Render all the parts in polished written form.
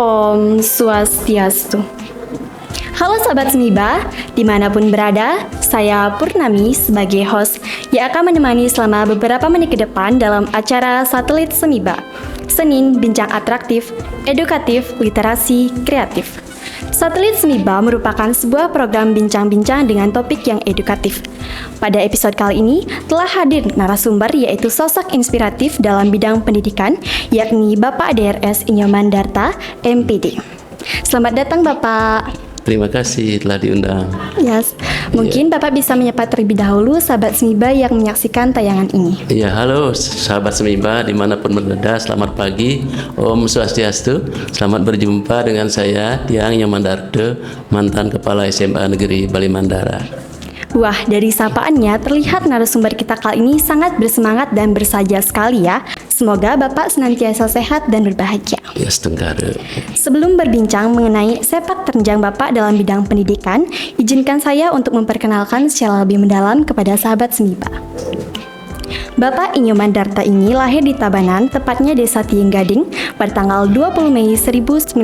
Om Swastiastu. Halo Sobat Semiba, dimanapun berada, saya Purnami sebagai host yang akan menemani selama beberapa menit ke depan dalam acara Satelit Semiba, Senin Bincang Atraktif, Edukatif, Literasi, Kreatif. Satelit Semiba merupakan sebuah program bincang-bincang dengan topik yang edukatif. Pada episode kali ini telah hadir narasumber yaitu sosok inspiratif dalam bidang pendidikan, yakni Bapak DRS Inyoman Darta, MPD. Selamat datang Bapak. Terima kasih telah diundang. Yes. Mungkin Bapak bisa menyapa terlebih dahulu sahabat Semiba yang menyaksikan tayangan ini. Ya, halo sahabat Semiba dimanapun berada, selamat pagi, Om Swastiastu. Selamat berjumpa dengan saya, Tiang Inyoman Darta, mantan Kepala SMA Negeri Bali Mandara. Wah, dari sapaannya terlihat narasumber kita kali ini sangat bersemangat dan bersahaja sekali ya. Semoga Bapak senantiasa sehat dan berbahagia. Ya, setenggara. Sebelum berbincang mengenai sepak terjang Bapak dalam bidang pendidikan, izinkan saya untuk memperkenalkan secara lebih mendalam kepada sahabat Semiba. Bapak Inyoman Darta ini lahir di Tabanan, tepatnya Desa Tienggading, pada tanggal 20 Mei 1962.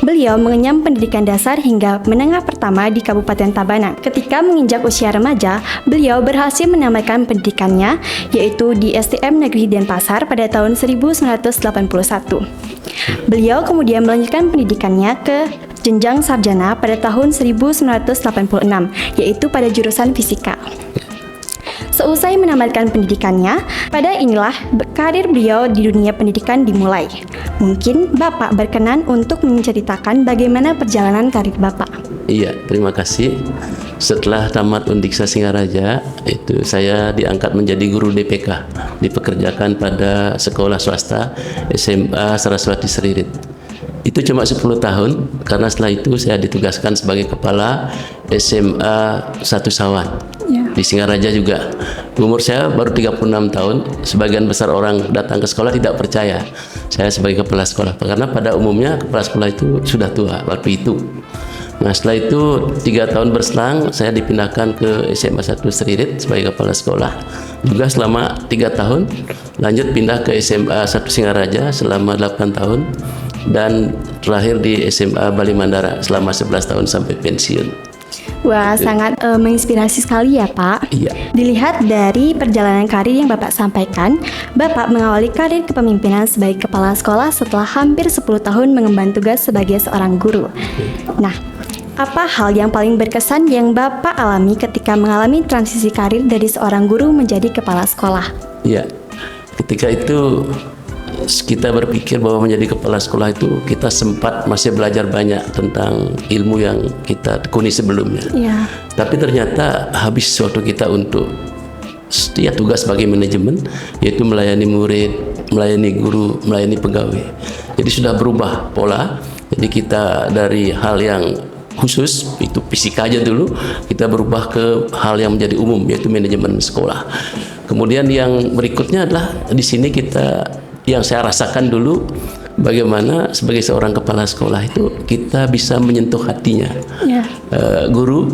Beliau mengenyam pendidikan dasar hingga menengah pertama di Kabupaten Tabanan. Ketika menginjak usia remaja, beliau berhasil menambahkan pendidikannya, yaitu di STM Negeri Denpasar pada tahun 1981. Beliau kemudian melanjutkan pendidikannya ke jenjang sarjana pada tahun 1986, yaitu pada jurusan fisika. Seusai menamatkan pendidikannya, pada inilah karir beliau di dunia pendidikan dimulai. Mungkin Bapak berkenan untuk menceritakan bagaimana perjalanan karir Bapak. Iya, terima kasih. Setelah tamat Undiksa Singaraja, itu saya diangkat menjadi guru DPK, dipekerjakan pada sekolah swasta SMA Saraswati Seririt. Itu cuma 10 tahun, karena setelah itu saya ditugaskan sebagai kepala SMA 1 Sawan. Di Singaraja juga. Umur saya baru 36 tahun. Sebagian besar orang datang ke sekolah tidak percaya saya sebagai kepala sekolah, karena pada umumnya kepala sekolah itu sudah tua waktu itu. Nah, setelah itu 3 tahun berselang saya dipindahkan ke SMA 1 Seririt sebagai kepala sekolah juga selama 3 tahun. Lanjut pindah ke SMA 1 Singaraja selama 8 tahun, dan terakhir di SMA Bali Mandara selama 11 tahun sampai pensiun. Wah, sangat menginspirasi sekali ya Pak. Iya. Dilihat dari perjalanan karir yang Bapak sampaikan, Bapak mengawali karir kepemimpinan sebagai kepala sekolah setelah hampir 10 tahun mengemban tugas sebagai seorang guru. Nah, apa hal yang paling berkesan yang Bapak alami ketika mengalami transisi karir dari seorang guru menjadi kepala sekolah? Iya, ketika itu kita berpikir bahwa menjadi kepala sekolah itu kita sempat masih belajar banyak tentang ilmu yang kita tekuni sebelumnya. Ya. Tapi ternyata habis waktu kita untuk tugas sebagai manajemen, yaitu melayani murid, melayani guru, melayani pegawai. Jadi sudah berubah pola. Jadi kita dari hal yang khusus, itu fisika aja dulu, kita berubah ke hal yang menjadi umum, yaitu manajemen sekolah. Kemudian yang berikutnya adalah di sini yang saya rasakan dulu, bagaimana sebagai seorang kepala sekolah itu kita bisa menyentuh hatinya guru,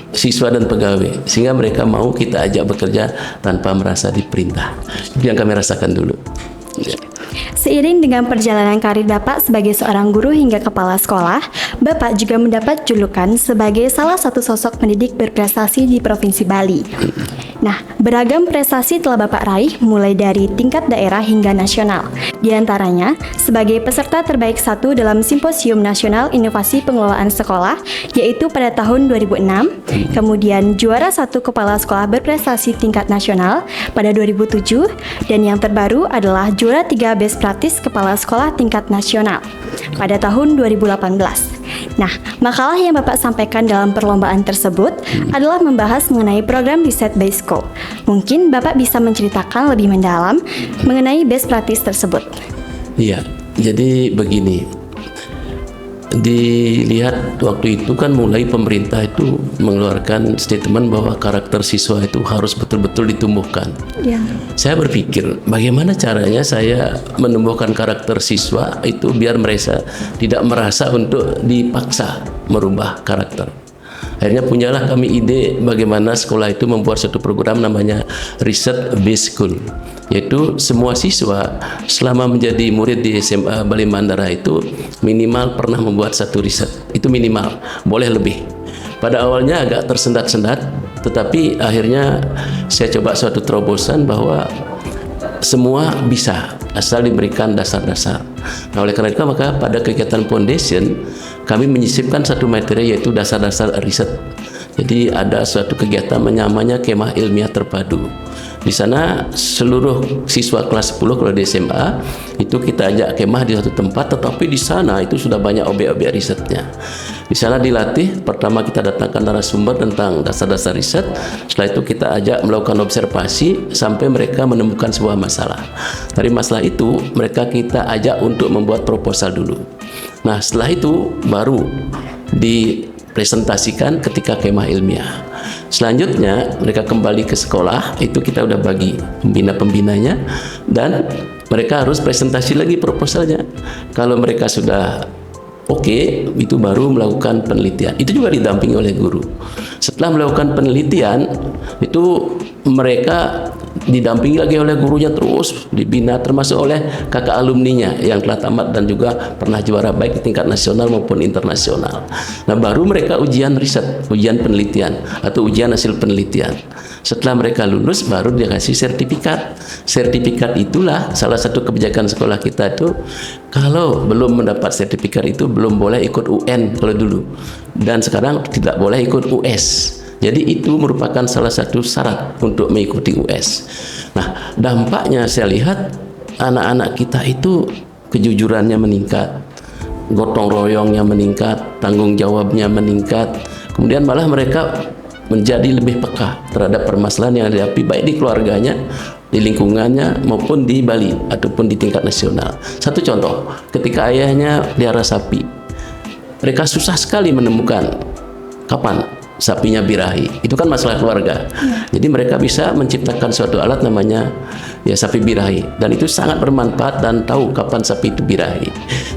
siswa dan pegawai, sehingga mereka mau kita ajak bekerja tanpa merasa diperintah. Itu yang kami rasakan dulu. Seiring dengan perjalanan karir Bapak sebagai seorang guru hingga kepala sekolah, Bapak juga mendapat julukan sebagai salah satu sosok pendidik berprestasi di Provinsi Bali. Nah, beragam prestasi telah Bapak raih mulai dari tingkat daerah hingga nasional. Di antaranya, sebagai peserta terbaik 1 dalam Simposium Nasional Inovasi Pengelolaan Sekolah, yaitu pada tahun 2006, kemudian juara 1 kepala sekolah berprestasi tingkat nasional pada 2007, dan yang terbaru adalah juara 3 Best Practice Kepala Sekolah tingkat nasional pada tahun 2018. Nah, makalah yang Bapak sampaikan dalam perlombaan tersebut adalah membahas mengenai program riset BESCO. Mungkin Bapak bisa menceritakan lebih mendalam mengenai best practice tersebut. Iya, jadi begini. Dilihat waktu itu kan mulai pemerintah itu mengeluarkan statement bahwa karakter siswa itu harus betul-betul ditumbuhkan. Ya. Saya berpikir bagaimana caranya saya menumbuhkan karakter siswa itu biar mereka tidak merasa untuk dipaksa merubah karakter. Akhirnya punyalah kami ide bagaimana sekolah itu membuat satu program namanya Research Based School. yaitu semua siswa selama menjadi murid di SMA Bali Mandara itu minimal pernah membuat satu riset. Itu minimal, boleh lebih. Pada awalnya agak tersendat-sendat, tetapi akhirnya saya coba suatu terobosan bahwa semua bisa asal diberikan dasar-dasar. Nah, oleh karena itu maka pada kegiatan foundation kami menyisipkan satu materi yaitu dasar-dasar riset. Jadi ada suatu kegiatan namanya kemah ilmiah terpadu. Di sana seluruh siswa kelas 10 kalau di SMA itu kita ajak kemah di satu tempat, tetapi di sana itu sudah banyak objek-objek risetnya. Di sana dilatih, pertama kita datangkan narasumber tentang dasar-dasar riset, setelah itu kita ajak melakukan observasi sampai mereka menemukan sebuah masalah. Dari masalah itu mereka kita ajak untuk membuat proposal dulu. Nah, setelah itu baru dipresentasikan ketika kemah ilmiah. Selanjutnya mereka kembali ke sekolah, itu kita udah bagi pembina-pembinanya dan mereka harus presentasi lagi proposalnya. Kalau mereka sudah oke, itu baru melakukan penelitian. Itu juga didampingi oleh guru. Setelah melakukan penelitian, itu mereka didampingi lagi oleh gurunya, terus dibina, termasuk oleh kakak alumninya yang telah tamat dan juga pernah juara baik di tingkat nasional maupun internasional. Nah, baru mereka ujian riset, ujian penelitian atau ujian hasil penelitian. Setelah mereka lulus, baru dia kasih sertifikat. Sertifikat itulah salah satu kebijakan sekolah kita itu, kalau belum mendapat sertifikat itu belum boleh ikut UN kalau dulu, dan sekarang tidak boleh ikut US. Jadi itu merupakan salah satu syarat untuk mengikuti US. Nah, dampaknya saya lihat anak-anak kita itu kejujurannya meningkat, gotong royongnya meningkat, tanggung jawabnya meningkat, kemudian malah mereka menjadi lebih peka terhadap permasalahan yang dihadapi baik di keluarganya, di lingkungannya maupun di Bali ataupun di tingkat nasional. Satu contoh, ketika ayahnya pelihara sapi, mereka susah sekali menemukan kapan sapinya birahi. Itu kan masalah keluarga. Jadi mereka bisa menciptakan suatu alat namanya ya sapi birahi, dan itu sangat bermanfaat dan tahu kapan sapi itu birahi.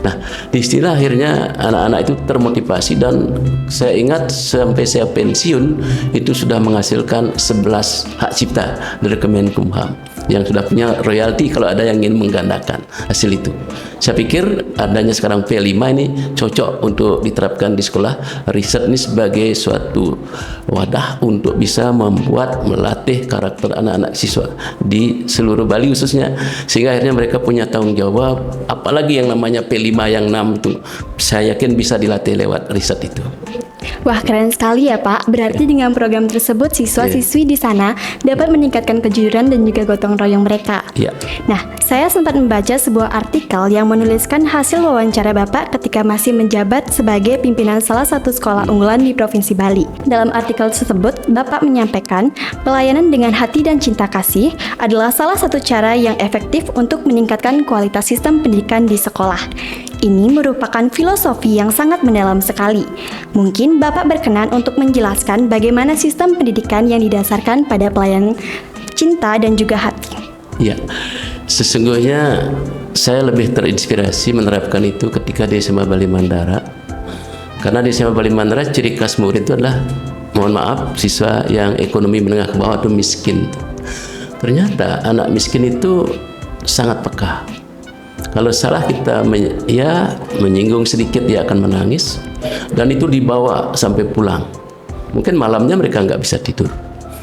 Nah, di istilah akhirnya anak-anak itu termotivasi, dan saya ingat sampai saya pensiun itu sudah menghasilkan 11 hak cipta dari Kemenkumham yang sudah punya royalti kalau ada yang ingin menggandakan hasil itu. Saya pikir adanya sekarang P5 ini cocok untuk diterapkan di sekolah. Riset ini sebagai suatu wadah untuk bisa membuat, melatih karakter anak-anak siswa di seluruh Bali khususnya, sehingga akhirnya mereka punya tanggung jawab. Apalagi yang namanya P5 yang 6 itu saya yakin bisa dilatih lewat riset itu. Wah, keren sekali ya Pak. Berarti dengan program tersebut siswa-siswi di sana dapat meningkatkan kejujuran dan juga gotong royong mereka. Iya. Nah, saya sempat membaca sebuah artikel yang menuliskan hasil wawancara Bapak ketika masih menjabat sebagai pimpinan salah satu sekolah unggulan di Provinsi Bali. Dalam artikel tersebut, Bapak menyampaikan pelayanan dengan hati dan cinta kasih adalah salah satu cara yang efektif untuk meningkatkan kualitas sistem pendidikan di sekolah. Ini merupakan filosofi yang sangat mendalam sekali. Mungkin Bapak berkenan untuk menjelaskan bagaimana sistem pendidikan yang didasarkan pada pelayanan cinta dan juga hati. Ya, sesungguhnya saya lebih terinspirasi menerapkan itu ketika di SMA Bali Mandara. Karena di SMA Bali Mandara ciri khas murid itu adalah, mohon maaf, siswa yang ekonomi menengah ke bawah atau miskin. Ternyata anak miskin itu sangat peka. Kalau salah kita menyinggung sedikit, dia akan menangis, dan itu dibawa sampai pulang. Mungkin malamnya mereka nggak bisa tidur.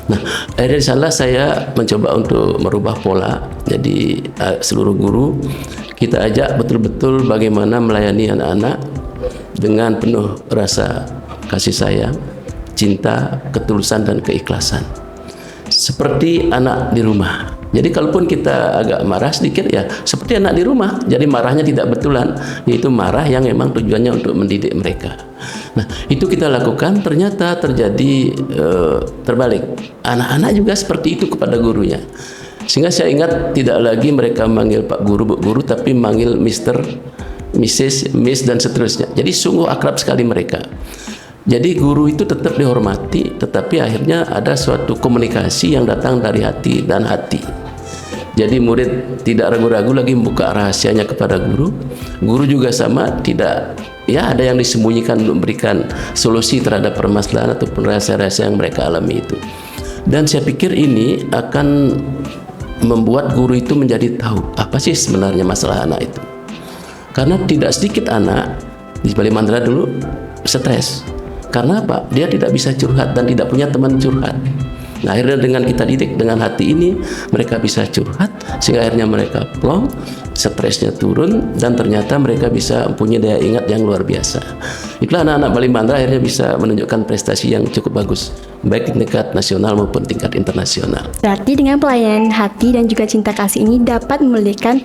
Nah, akhirnya di sana saya mencoba untuk merubah pola. Jadi seluruh guru kita ajak betul-betul bagaimana melayani anak-anak dengan penuh rasa kasih sayang, cinta, ketulusan, dan keikhlasan. Seperti anak di rumah. Jadi kalaupun kita agak marah sedikit, ya seperti anak di rumah. Jadi marahnya tidak betulan, yaitu marah yang memang tujuannya untuk mendidik mereka. Nah, itu kita lakukan, ternyata terjadi terbalik. Anak-anak juga seperti itu kepada gurunya. Sehingga saya ingat tidak lagi mereka manggil Pak Guru, Bu Guru, tapi manggil Mister, Mrs, Miss, dan seterusnya. Jadi sungguh akrab sekali mereka. Jadi guru itu tetap dihormati, tetapi akhirnya ada suatu komunikasi yang datang dari hati dan hati. Jadi murid tidak ragu-ragu lagi membuka rahasianya kepada guru. Guru juga sama, tidak ada yang disembunyikan untuk memberikan solusi terhadap permasalahan ataupun rahasia-rahasia yang mereka alami itu. Dan saya pikir ini akan membuat guru itu menjadi tahu apa sih sebenarnya masalah anak itu. Karena tidak sedikit anak di Bali Mandala dulu stres. Karena apa? Dia tidak bisa curhat dan tidak punya teman curhat. Nah, akhirnya dengan kita didik dengan hati ini, mereka bisa curhat, sehingga akhirnya mereka plong, stresnya turun, dan ternyata mereka bisa punya daya ingat yang luar biasa. Itulah anak-anak Bali Mandala akhirnya bisa menunjukkan prestasi yang cukup bagus, baik di tingkat nasional maupun tingkat internasional. Berarti dengan pelayanan hati dan juga cinta kasih ini dapat memulihkan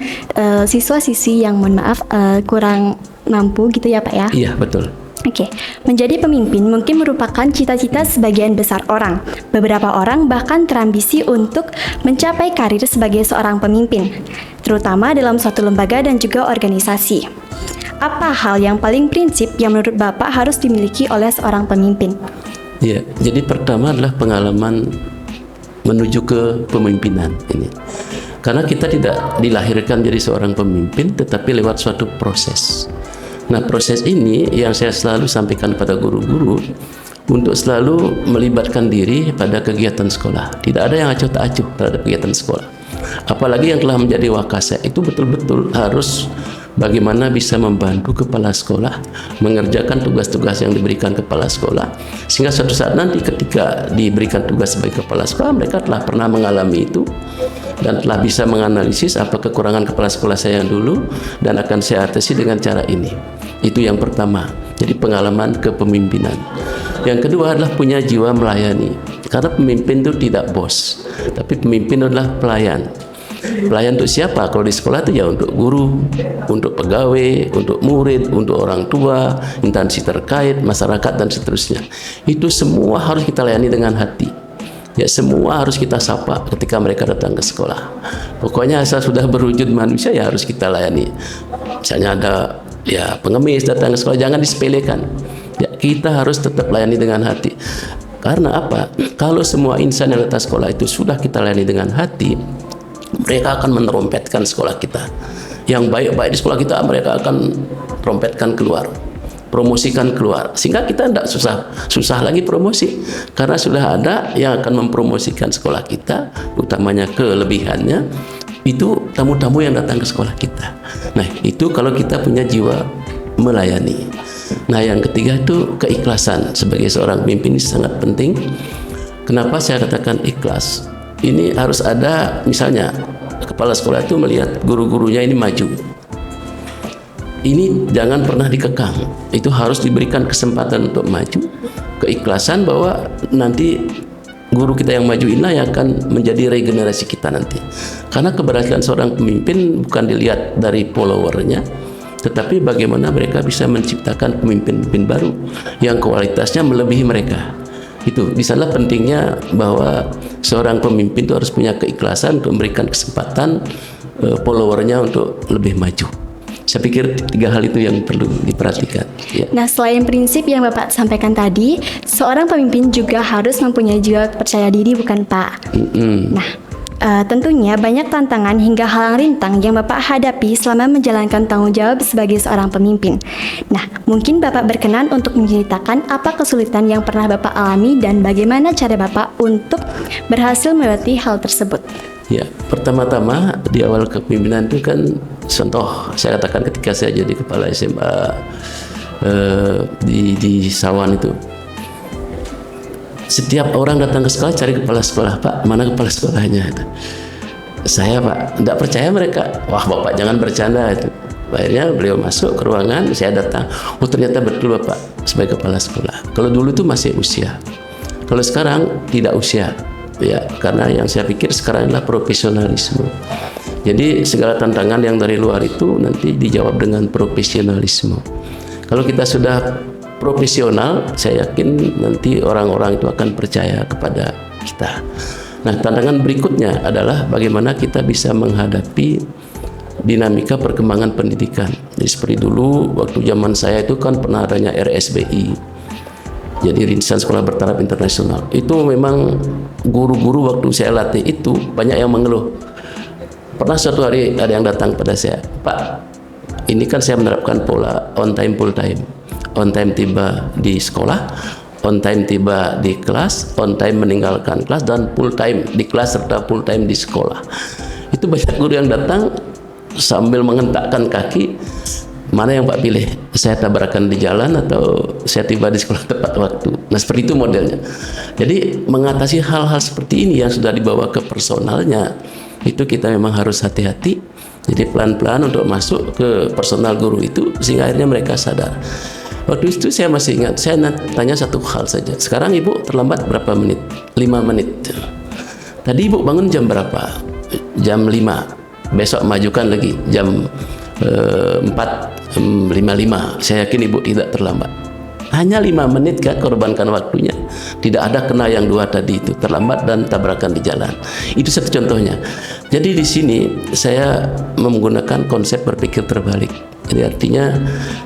siswa-siswi yang mohon maaf kurang mampu gitu ya Pak ya? Iya, betul. Oke, menjadi pemimpin mungkin merupakan cita-cita sebagian besar orang. Beberapa orang bahkan terambisi untuk mencapai karir sebagai seorang pemimpin, terutama dalam suatu lembaga dan juga organisasi. Apa hal yang paling prinsip yang menurut Bapak harus dimiliki oleh seorang pemimpin? Ya, jadi pertama adalah pengalaman menuju ke pemimpinan ini. Karena kita tidak dilahirkan jadi seorang pemimpin, tetapi lewat suatu proses. Nah, proses ini yang saya selalu sampaikan pada guru-guru untuk selalu melibatkan diri pada kegiatan sekolah. Tidak ada yang acuh tak acuh terhadap kegiatan sekolah. Apalagi yang telah menjadi wakasa itu betul-betul harus bagaimana bisa membantu kepala sekolah mengerjakan tugas-tugas yang diberikan kepala sekolah, sehingga suatu saat nanti ketika diberikan tugas sebagai kepala sekolah, mereka telah pernah mengalami itu dan telah bisa menganalisis apa kekurangan kepala sekolah saya yang dulu dan akan saya atasi dengan cara ini. Itu yang pertama, jadi pengalaman kepemimpinan. Yang kedua adalah punya jiwa melayani, karena pemimpin itu tidak bos, tapi pemimpin adalah pelayan. Pelayan untuk siapa? Kalau di sekolah itu ya untuk guru, untuk pegawai, untuk murid, untuk orang tua, instansi terkait, masyarakat dan seterusnya. Itu semua harus kita layani dengan hati. Ya, semua harus kita sapa ketika mereka datang ke sekolah. Pokoknya asal sudah berwujud manusia ya harus kita layani. Misalnya ada ya pengemis datang ke sekolah, jangan disepelekan. Ya, kita harus tetap layani dengan hati. Karena apa? Kalau semua insan yang datang ke sekolah itu sudah kita layani dengan hati, mereka akan menerompetkan sekolah kita. Yang baik-baik di sekolah kita mereka akan trompetkan keluar, promosikan keluar, sehingga kita tidak susah lagi promosi, karena sudah ada yang akan mempromosikan sekolah kita, utamanya kelebihannya itu tamu-tamu yang datang ke sekolah kita. Nah, itu kalau kita punya jiwa melayani. Nah, yang ketiga itu keikhlasan. Sebagai seorang pemimpin ini sangat penting. Kenapa saya katakan ikhlas? Ini harus ada, misalnya kepala sekolah itu melihat guru-gurunya ini maju. Ini jangan pernah dikekang. Itu harus diberikan kesempatan untuk maju. Keikhlasan bahwa nanti guru kita yang maju inilah yang akan menjadi regenerasi kita nanti. Karena keberhasilan seorang pemimpin bukan dilihat dari followernya, tetapi bagaimana mereka bisa menciptakan pemimpin-pemimpin baru yang kualitasnya melebihi mereka. Itu di sana pentingnya bahwa seorang pemimpin itu harus punya keikhlasan untuk memberikan kesempatan followernya untuk lebih maju. Saya pikir 3 hal itu yang perlu diperhatikan. Ya. Nah, selain prinsip yang Bapak sampaikan tadi, seorang pemimpin juga harus mempunyai jiwa percaya diri, bukan Pak? Nah, tentunya banyak tantangan hingga halang rintang yang Bapak hadapi selama menjalankan tanggung jawab sebagai seorang pemimpin. Nah, mungkin Bapak berkenan untuk menceritakan apa kesulitan yang pernah Bapak alami dan bagaimana cara Bapak untuk berhasil melewati hal tersebut. Ya, pertama-tama di awal kepemimpinan itu kan contoh saya katakan ketika saya jadi kepala SMA di Sawan itu, setiap orang datang ke sekolah cari kepala sekolah, Pak, mana kepala sekolahnya? Saya, Pak, tidak percaya mereka. Wah, Bapak jangan bercanda itu. Akhirnya beliau masuk ke ruangan, saya datang. Oh, ternyata betul Bapak sebagai kepala sekolah. Kalau dulu itu masih usia. Kalau sekarang tidak usia. Ya, karena yang saya pikir sekarang adalah profesionalisme. Jadi segala tantangan yang dari luar itu nanti dijawab dengan profesionalisme. Kalau kita sudah profesional, saya yakin nanti orang-orang itu akan percaya kepada kita. Nah, tantangan berikutnya adalah bagaimana kita bisa menghadapi dinamika perkembangan pendidikan. Jadi seperti dulu waktu zaman saya itu kan pernah adanya RSBI. Jadi Rintisan Sekolah Bertaraf Internasional. Itu memang guru-guru waktu saya latih itu banyak yang mengeluh. Pernah suatu hari ada yang datang pada saya, Pak, ini kan saya menerapkan pola on time full time. On time tiba di sekolah, on time tiba di kelas, on time meninggalkan kelas, dan full time di kelas serta full time di sekolah. Itu banyak guru yang datang sambil mengentakkan kaki, mana yang Pak pilih? Saya tabrakan di jalan atau saya tiba di sekolah tepat waktu? Nah, seperti itu modelnya. Jadi mengatasi hal-hal seperti ini yang sudah dibawa ke personalnya, itu kita memang harus hati-hati. Jadi pelan-pelan untuk masuk ke personal guru itu, sehingga akhirnya mereka sadar. Waktu itu saya masih ingat, saya tanya satu hal saja. Sekarang Ibu terlambat berapa menit? 5 menit. Tadi Ibu bangun jam berapa? Jam 5. Besok majukan lagi jam 4:55. Saya yakin Ibu tidak terlambat. Hanya 5 menit kan korbankan waktunya. Tidak ada kena yang 2 tadi itu, terlambat dan tabrakan di jalan. Itu satu contohnya. Jadi di sini saya menggunakan konsep berpikir terbalik. Jadi artinya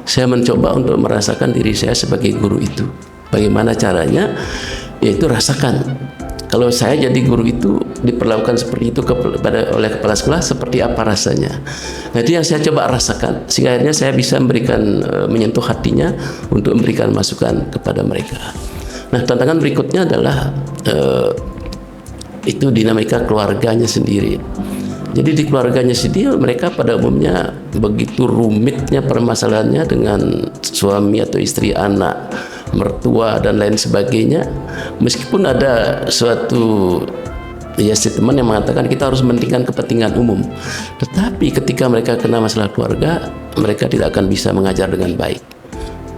saya mencoba untuk merasakan diri saya sebagai guru itu. Bagaimana caranya? Yaitu rasakan. Kalau saya jadi guru itu diperlakukan seperti itu oleh kepala sekolah, seperti apa rasanya? Nah, itu yang saya coba rasakan, sehingga akhirnya saya bisa memberikan menyentuh hatinya untuk memberikan masukan kepada mereka. Nah, tantangan berikutnya adalah itu dinamika keluarganya sendiri. Jadi di keluarganya sendiri mereka pada umumnya begitu rumitnya permasalahannya dengan suami atau istri, anak, mertua dan lain sebagainya. Meskipun ada suatu statement yang mengatakan kita harus mementingkan kepentingan umum, tetapi ketika mereka kena masalah keluarga, mereka tidak akan bisa mengajar dengan baik,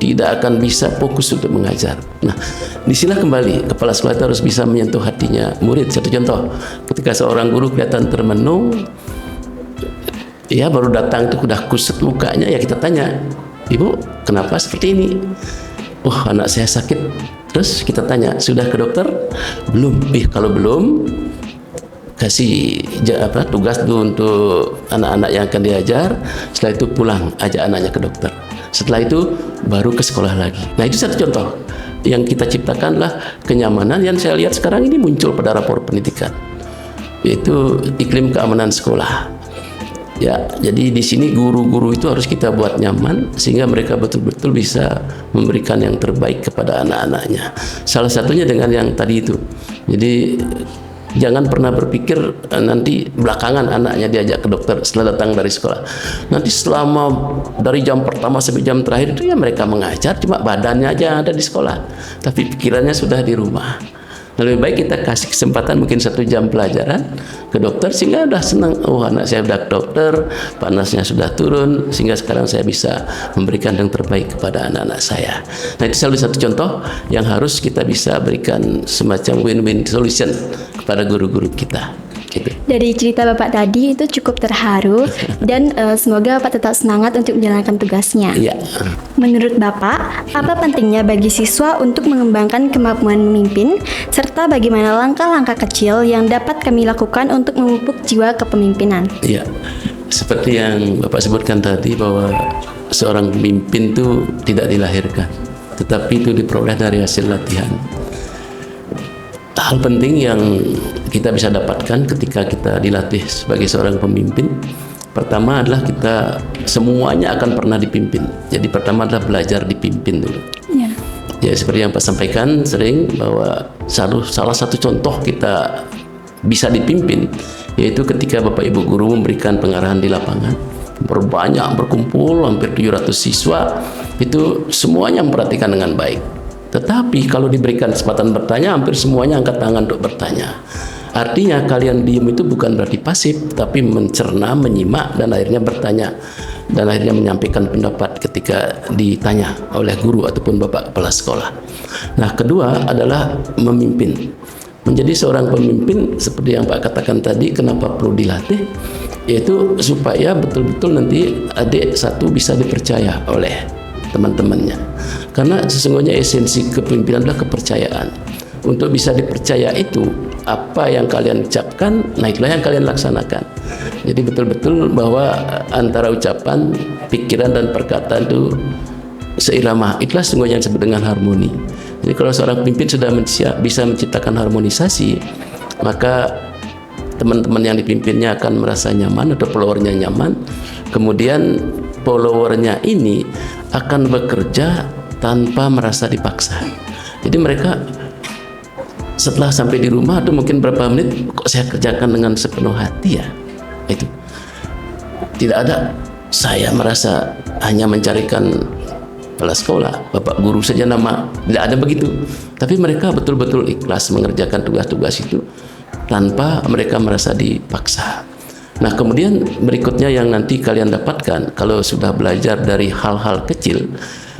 tidak akan bisa fokus untuk mengajar. Nah, disinilah kembali kepala sekolah itu harus bisa menyentuh hatinya murid. Satu contoh, ketika seorang guru kelihatan termenung, ya baru datang itu sudah kusut mukanya, ya kita tanya, Ibu kenapa seperti ini? Oh, anak saya sakit. Terus kita tanya, sudah ke dokter? Belum. Kalau belum, kasih tugas dulu untuk anak-anak yang akan diajar. Setelah itu pulang, ajak anaknya ke dokter. Setelah itu baru ke sekolah lagi. Nah, itu satu contoh yang kita ciptakanlah kenyamanan yang saya lihat sekarang ini muncul pada rapor pendidikan, yaitu iklim keamanan sekolah. Ya, jadi di sini guru-guru itu harus kita buat nyaman sehingga mereka betul-betul bisa memberikan yang terbaik kepada anak-anaknya. Salah satunya dengan yang tadi itu. Jadi jangan pernah berpikir nanti belakangan anaknya diajak ke dokter setelah datang dari sekolah. Nanti selama dari jam pertama sampai jam terakhir itu ya mereka mengajar, cuma badannya aja yang ada di sekolah, tapi pikirannya sudah di rumah. Lebih baik kita kasih kesempatan mungkin 1 jam pelajaran ke dokter sehingga udah senang. Oh, anak saya udah ke dokter, panasnya sudah turun, sehingga sekarang saya bisa memberikan yang terbaik kepada anak-anak saya. Nah, itu salah satu contoh yang harus kita bisa berikan semacam win-win solution kepada guru-guru kita. Gitu. Dari cerita Bapak tadi itu cukup terharu dan semoga Bapak tetap semangat untuk menjalankan tugasnya. Iya. Menurut Bapak, apa pentingnya bagi siswa untuk mengembangkan kemampuan memimpin serta bagaimana langkah-langkah kecil yang dapat kami lakukan untuk memupuk jiwa kepemimpinan? Iya. Seperti yang Bapak sebutkan tadi bahwa seorang pemimpin itu tidak dilahirkan, tetapi itu diperoleh dari hasil latihan. Hal penting yang kita bisa dapatkan ketika kita dilatih sebagai seorang pemimpin, pertama adalah kita semuanya akan pernah dipimpin. Jadi pertama adalah belajar dipimpin dulu. Ya, seperti yang Pak sampaikan sering bahwa salah satu contoh kita bisa dipimpin yaitu ketika Bapak Ibu guru memberikan pengarahan di lapangan. Berkumpul hampir 700 siswa, itu semuanya memperhatikan dengan baik. Tetapi kalau diberikan kesempatan bertanya, hampir semuanya angkat tangan untuk bertanya. Artinya kalian diam itu bukan berarti pasif, tapi mencerna, menyimak, dan akhirnya bertanya. Dan akhirnya menyampaikan pendapat ketika ditanya oleh guru ataupun Bapak Kepala Sekolah. Nah, kedua adalah memimpin. Menjadi seorang pemimpin, seperti yang Pak katakan tadi, kenapa perlu dilatih? Yaitu supaya betul-betul nanti adik satu bisa dipercaya oleh teman-temannya. Karena sesungguhnya esensi kepemimpinan adalah kepercayaan. Untuk bisa dipercaya itu, apa yang kalian ucapkan, nah itulah yang kalian laksanakan. Jadi betul-betul bahwa antara ucapan, pikiran dan perkataan itu seirama. Itulah sesungguhnya yang disebut dengan harmoni. Jadi kalau seorang pemimpin sudah bisa menciptakan harmonisasi, maka teman-teman yang dipimpinnya akan merasa nyaman atau followernya nyaman. Kemudian followernya ini akan bekerja tanpa merasa dipaksa. Jadi mereka setelah sampai di rumah atau mungkin berapa menit, kok saya kerjakan dengan sepenuh hati ya. Itu tidak ada saya merasa hanya mencarikan kepala sekolah, bapak guru saja nama, tidak ada begitu. Tapi mereka betul-betul ikhlas mengerjakan tugas-tugas itu tanpa mereka merasa dipaksa. Nah, kemudian berikutnya yang nanti kalian dapatkan kalau sudah belajar dari hal-hal kecil,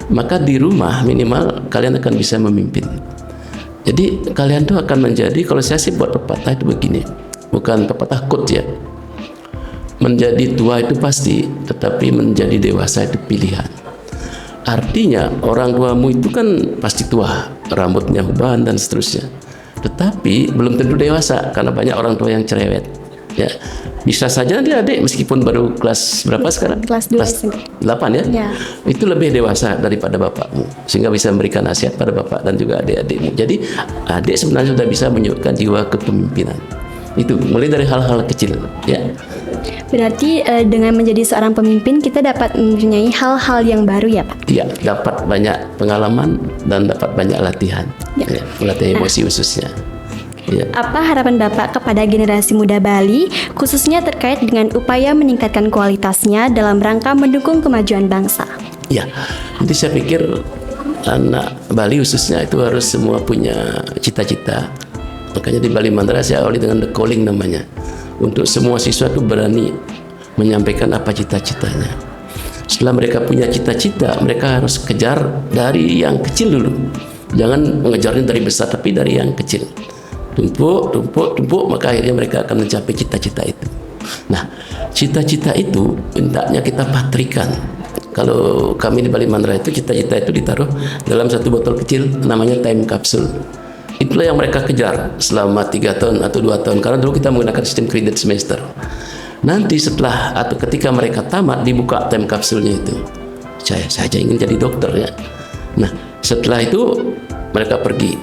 maka di rumah minimal kalian akan bisa memimpin. Jadi kalian tuh akan menjadi, kalau saya sih buat pepatah itu begini, bukan pepatah quote ya. Menjadi tua itu pasti, tetapi menjadi dewasa itu pilihan. Artinya orang tuamu itu kan pasti tua, rambutnya ubahan dan seterusnya. Tetapi belum tentu dewasa karena banyak orang tua yang cerewet. Ya, bisa saja dia adik meskipun baru kelas berapa sekarang? Kelas 2 kelas 8 ya? Ya. Itu lebih dewasa daripada bapakmu sehingga bisa memberikan nasihat pada bapak dan juga adik-adikmu. Jadi adik sebenarnya sudah bisa menunjukkan jiwa kepemimpinan. Itu mulai dari hal-hal kecil ya. Berarti dengan menjadi seorang pemimpin kita dapat mempunyai hal-hal yang baru ya Pak? Iya, dapat banyak pengalaman dan dapat banyak latihan. Ya. Ya, melatih emosi khususnya. Ya. Apa harapan Bapak kepada generasi muda Bali, khususnya terkait dengan upaya meningkatkan kualitasnya dalam rangka mendukung kemajuan bangsa? Ya, jadi saya pikir anak Bali khususnya itu harus semua punya cita-cita. Makanya di Bali Mandara saya awali dengan the calling namanya. Untuk semua siswa itu berani menyampaikan apa cita-citanya. Setelah mereka punya cita-cita, mereka harus kejar dari yang kecil dulu. Jangan mengejarnya dari besar, tapi dari yang kecil. Tumpuk, maka akhirnya mereka akan mencapai cita-cita itu. Nah, cita-cita itu hendaknya kita patrikan. Kalau kami di Bali Mandara itu cita-cita itu ditaruh dalam satu botol kecil namanya time capsule. Itulah yang mereka kejar selama 3 tahun atau 2 tahun. Karena dulu kita menggunakan sistem kredit semester. Nanti setelah atau ketika mereka tamat dibuka time kapsulnya itu. Saya saja ingin jadi dokter ya. Nah, setelah itu mereka pergi.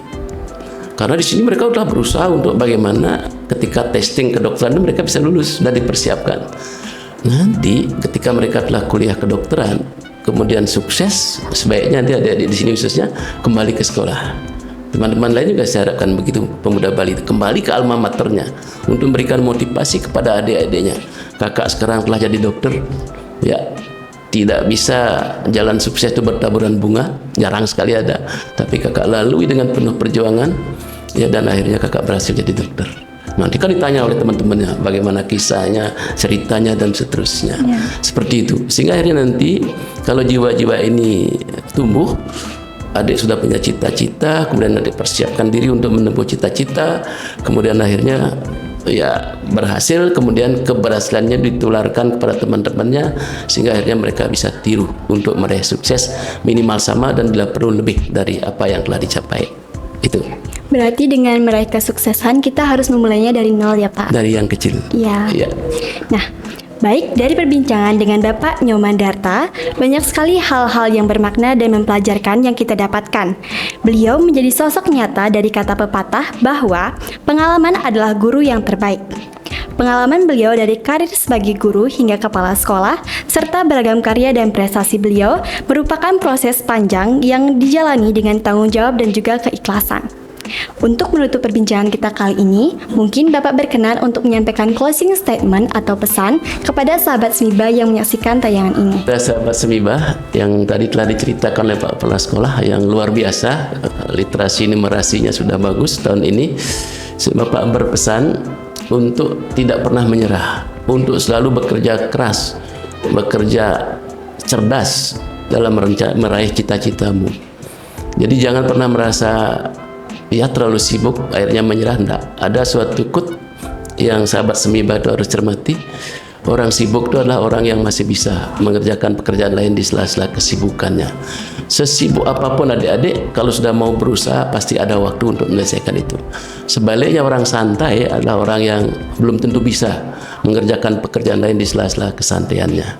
Karena di sini mereka sudah berusaha untuk bagaimana ketika testing kedokteran mereka bisa lulus dan dipersiapkan. Nanti ketika mereka telah kuliah kedokteran, kemudian sukses, sebaiknya adik-adik di sini khususnya kembali ke sekolah. Teman-teman lain juga saya harapkan begitu, pemuda Bali kembali ke alma maternya untuk memberikan motivasi kepada adik-adiknya. Kakak sekarang telah jadi dokter, ya tidak bisa jalan sukses itu bertaburan bunga, jarang sekali ada. Tapi kakak lalui dengan penuh perjuangan, ya dan akhirnya kakak berhasil jadi dokter. Nanti kan ditanya oleh teman-temannya bagaimana kisahnya, ceritanya dan seterusnya. Ya. Seperti itu. Sehingga akhirnya nanti kalau jiwa-jiwa ini tumbuh, adik sudah punya cita-cita, kemudian adik persiapkan diri untuk menempuh cita-cita, kemudian akhirnya ya berhasil, kemudian keberhasilannya ditularkan kepada teman-temannya sehingga akhirnya mereka bisa tiru untuk meraih sukses minimal sama dan bila perlu lebih dari apa yang telah dicapai. Itu. Berarti dengan meraih kesuksesan kita harus memulainya dari nol ya Pak? Dari yang kecil. Iya. Ya. Nah, baik, dari perbincangan dengan Bapak Nyoman Darta, banyak sekali hal-hal yang bermakna dan mempelajarkan yang kita dapatkan. Beliau menjadi sosok nyata dari kata pepatah bahwa pengalaman adalah guru yang terbaik. Pengalaman beliau dari karir sebagai guru hingga kepala sekolah, serta beragam karya dan prestasi beliau merupakan proses panjang yang dijalani dengan tanggung jawab dan juga keikhlasan. Untuk menutup perbincangan kita kali ini, mungkin Bapak berkenan untuk menyampaikan closing statement atau pesan kepada sahabat Semiba yang menyaksikan tayangan ini. Sahabat Semiba yang tadi telah diceritakan oleh Pak Kepala Sekolah yang luar biasa, literasi numerasinya sudah bagus tahun ini. Bapak berpesan untuk tidak pernah menyerah, untuk selalu bekerja keras, bekerja cerdas dalam meraih cita-citamu. Jadi jangan pernah merasa ya terlalu sibuk akhirnya menyerah. Enggak. Ada suatu quote yang sahabat Semiba itu harus cermati. Orang sibuk itu adalah orang yang masih bisa mengerjakan pekerjaan lain di sela-sela kesibukannya. Sesibuk apapun adik-adik, kalau sudah mau berusaha pasti ada waktu untuk menyelesaikan itu. Sebaliknya orang santai adalah orang yang belum tentu bisa mengerjakan pekerjaan lain di sela-sela kesantaiannya.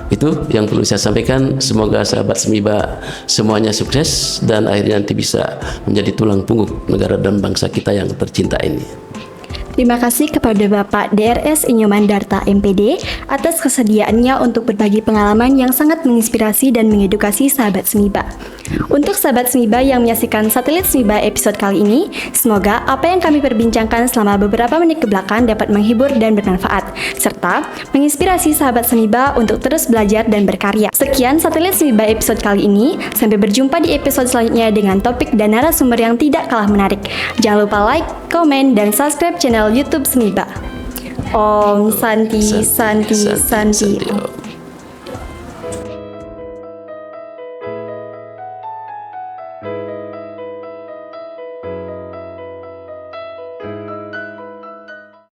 Itu yang perlu saya sampaikan. Semoga sahabat Semiba semuanya sukses dan akhirnya nanti bisa menjadi tulang punggung negara dan bangsa kita yang tercinta ini. Terima kasih kepada Bapak DRS Inyoman Darta MPD atas kesediaannya untuk berbagi pengalaman yang sangat menginspirasi dan mengedukasi sahabat Semiba. Untuk sahabat Semiba yang menyaksikan Satelit Semiba episode kali ini, semoga apa yang kami perbincangkan selama beberapa menit kebelakang dapat menghibur dan bermanfaat, serta menginspirasi sahabat Semiba untuk terus belajar dan berkarya. Sekian Satelit Semiba episode kali ini, sampai berjumpa di episode selanjutnya dengan topik dan narasumber yang tidak kalah menarik. Jangan lupa like, komen, dan subscribe channel YouTube Semiba. Om Santi Santi Santi. Santi.